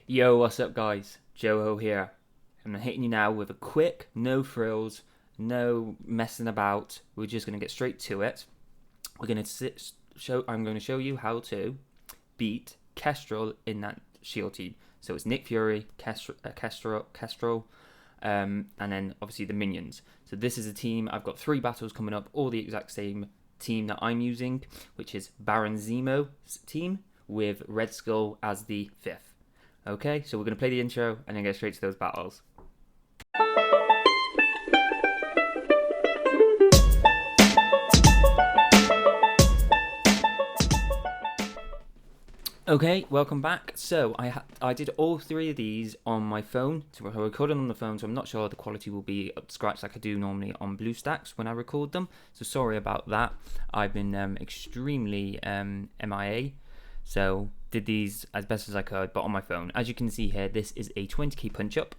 Yo, what's up, guys? Joho here. I'm hitting you now with a quick, no frills, no messing about. We're just gonna get straight to it. I'm going to show you how to beat Kestrel in that shield team. So it's Nick Fury, Kestrel, and then obviously the minions. So this is a team. I've got 3 battles coming up, all the exact same team that I'm using, which is Baron Zemo's team with Red Skull as the 5th. Okay, so we're going to play the intro and then get straight to those battles. Okay, welcome back. So I did all 3 of these on my phone. So I recorded on the phone, so I'm not sure the quality will be up to scratch like I do normally on BlueStacks when I record them. So sorry about that. I've been extremely MIA. So did these as best as I could, but on my phone. As you can see here, this is a 20k punch up.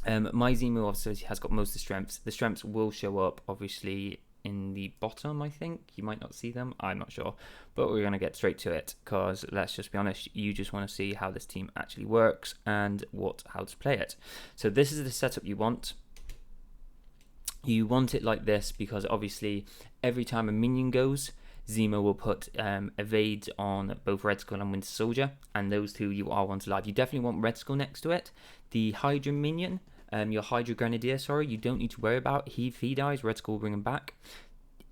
My Zemo obviously has got most of the strengths. The strengths will show up obviously in the bottom, I think. You might not see them, I'm not sure. But we're going to get straight to it because let's just be honest, you just want to see how this team actually works and how to play it. So this is the setup you want. You want it like this because obviously every time a minion goes, Zemo will put evade on both Red Skull and Winter Soldier, and those 2 you are want alive. You definitely want Red Skull next to it. The Hydra minion, your Hydra Grenadier, you don't need to worry about. If he dies, Red Skull will bring him back.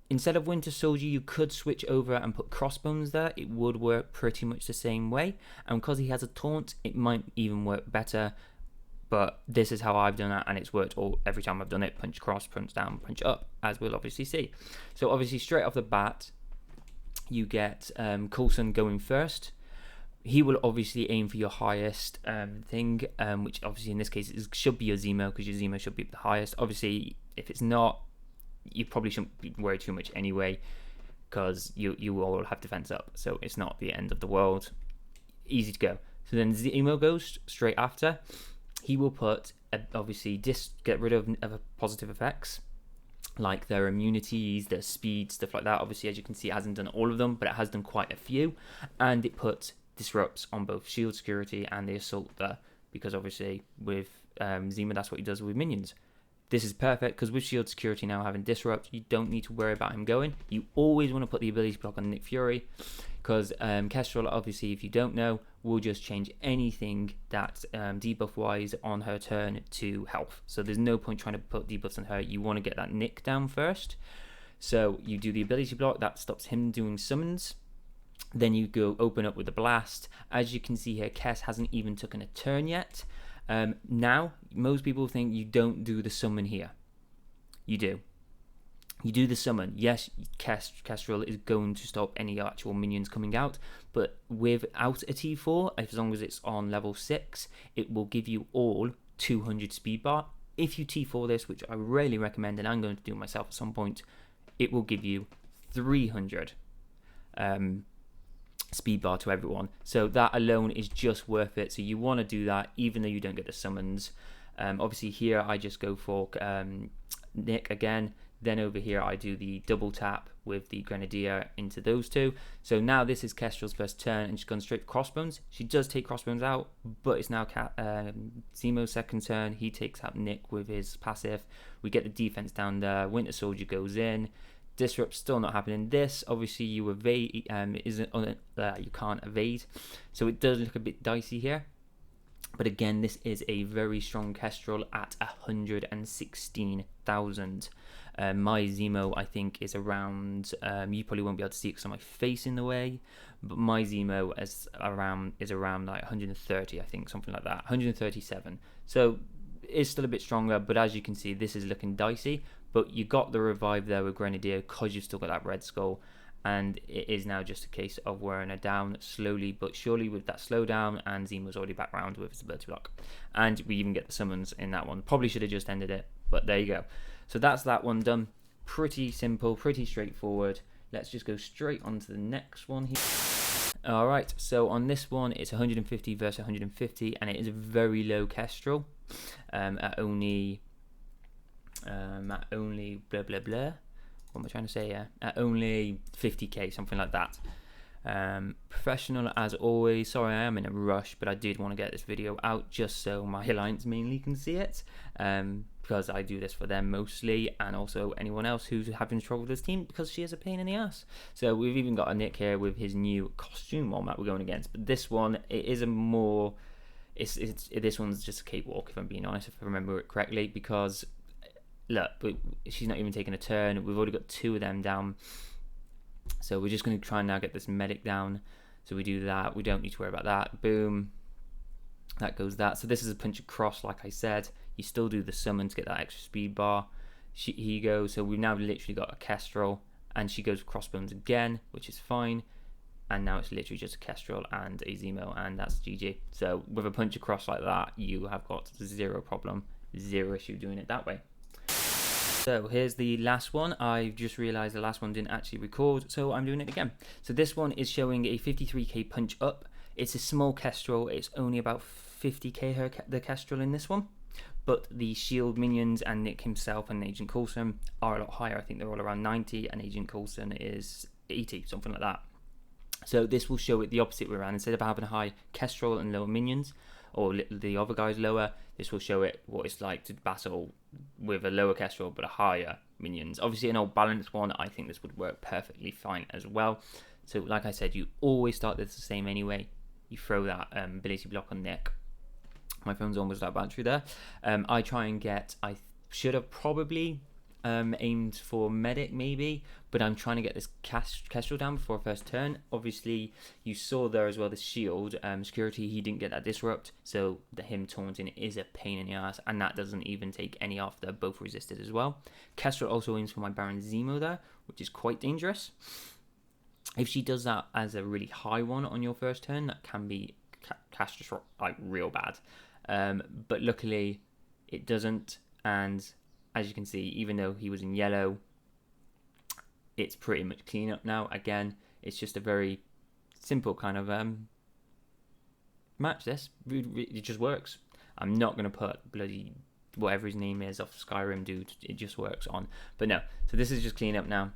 Instead of Winter Soldier, you could switch over and put Crossbones there. It would work pretty much the same way, and because he has a taunt, it might even work better. But this is how I've done it, and it's worked every time I've done it. Punch cross, punch down, punch up, as we'll obviously see. So obviously straight off the bat, you get Coulson going first. He will obviously aim for your highest thing, which obviously in this case should be your Zemo, because your Zemo should be the highest. Obviously, if it's not, you probably shouldn't worry too much anyway, because you will all have defense up, so it's not the end of the world. Easy to go. So then Zemo goes straight after. He will put obviously get rid of positive effects, like their immunities, their speed, stuff like that. Obviously, as you can see, it hasn't done all of them, but it has done quite a few. And it puts disrupts on both shield security and the assault there, because obviously with Zemo, that's what he does with minions. This is perfect because with shield security now having disrupt, you don't need to worry about him going. You always want to put the ability block on Nick Fury, because Kestrel, obviously, if you don't know, will just change anything that debuff wise on her turn to health. So there's no point trying to put debuffs on her. You want to get that Nick down first. So you do the ability block, that stops him doing summons. Then you go open up with the blast. As you can see here, Kes hasn't even taken a turn yet. Now, most people think you don't do the summon here. You do. You do the summon. Yes, Kestrel is going to stop any actual minions coming out, but without a T4, as long as it's on level 6, it will give you all 200 speed bar. If you T4 this, which I really recommend, and I'm going to do myself at some point, it will give you 300 speed bar to everyone. So that alone is just worth it. So you want to do that even though you don't get the summons. Obviously here I just go for Nick again. Then over here I do the double tap with the Grenadier into those 2. So now this is Kestrel's first turn, and she's gone straight for Crossbones. She does take Crossbones out, but it's now Zemo's second turn. He takes out Nick with his passive. We get the defense down there. Winter Soldier goes in. Disrupt still not happening. This obviously you evade, you can't evade, so it does look a bit dicey here. But again, this is a very strong Kestrel at 116,000. My Zemo, I think, is around. You probably won't be able to see it because of my face in the way, but my Zemo is around like 130, I think, something like that, 137. So it's still a bit stronger, but as you can see, this is looking dicey. But you got the revive there with Grenadier because you've still got that Red Skull, and it is now just a case of wearing her down slowly but surely with that slowdown, and Zemo's already back round with his ability block. And we even get the summons in that one. Probably should have just ended it, but there you go. So that's that one done. Pretty simple, pretty straightforward. Let's just go straight on to the next one here. Alright, so on this one, it's 150 versus 150, and it is a very low Kestrel at only blah blah blah. What am I trying to say here? At only 50k, something like that. Professional as always. Sorry, I am in a rush, but I did want to get this video out just so my alliance mainly can see it, because I do this for them mostly, and also anyone else who's having trouble with this team, because she is a pain in the ass. So we've even got a Nick here with his new costume one that we're going against, but this one, it is a more, this one's just a cakewalk, if I'm being honest, if I remember it correctly, because look, she's not even taking a turn. We've already got 2 of them down. So we're just going to try and now get this medic down. So we do that. We don't need to worry about that. Boom. That goes that. So this is a punch across, like I said. You still do the summon to get that extra speed bar. Here you go. So we've now literally got a Kestrel. And she goes crossbones again, which is fine. And now it's literally just a Kestrel and a Zemo, and that's GG. So with a punch across like that, you have got zero problem, zero issue doing it that way. So here's the last one. I've just realized the last one didn't actually record, so I'm doing it again. So this one is showing a 53k punch up. It's a small Kestrel. It's only about 50k the Kestrel in this one. But the shield minions and Nick himself and Agent Coulson are a lot higher. I think they're all around 90 and Agent Coulson is 80, something like that. So this will show it the opposite way around. Instead of having a high Kestrel and lower minions, or the other guys lower, this will show it what it's like to battle with a lower Kestrel but a higher minions. Obviously an old balanced one, I think this would work perfectly fine as well. So like I said, you always start this the same anyway. You throw that ability block on Nick. My phone's almost out of battery there. I try and get, I should have probably aimed for medic maybe, but I'm trying to get this Kestrel down before first turn. Obviously you saw there as well the shield security, he didn't get that disrupt, so him taunting is a pain in the ass, and that doesn't even take any off. They're both resisted as well. Kestrel also aims for my Baron Zemo there, which is quite dangerous. If she does that as a really high one on your first turn, that can be catastrophic, like real bad, but luckily it doesn't. And as you can see, even though he was in yellow, it's pretty much clean up now. Again, it's just a very simple kind of match. This it just works. I'm not going to put bloody whatever his name is off Skyrim dude. It just works on. But no, so this is just clean up now.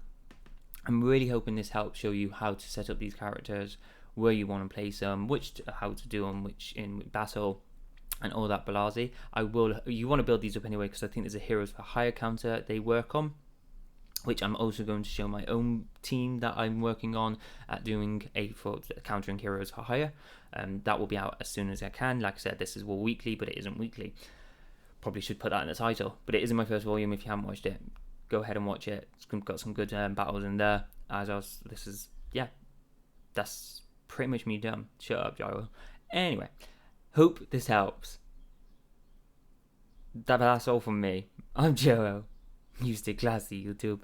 I'm really hoping this helps show you how to set up these characters, where you want to place them, how to do them, which in battle, and all that blasé. You want to build these up anyway, because I think there's a heroes for hire counter they work on, which I'm also going to show my own team that I'm working on at doing for countering heroes for hire. That will be out as soon as I can. Like I said, this is all weekly, but it isn't weekly. Probably should put that in the title, but it is in my first volume. If you haven't watched it, go ahead and watch it. It's got some good battles in there. That's pretty much me done. Shut up, Joho. Anyway, hope this helps. That's all from me. I'm Joho. You stay classy, YouTube.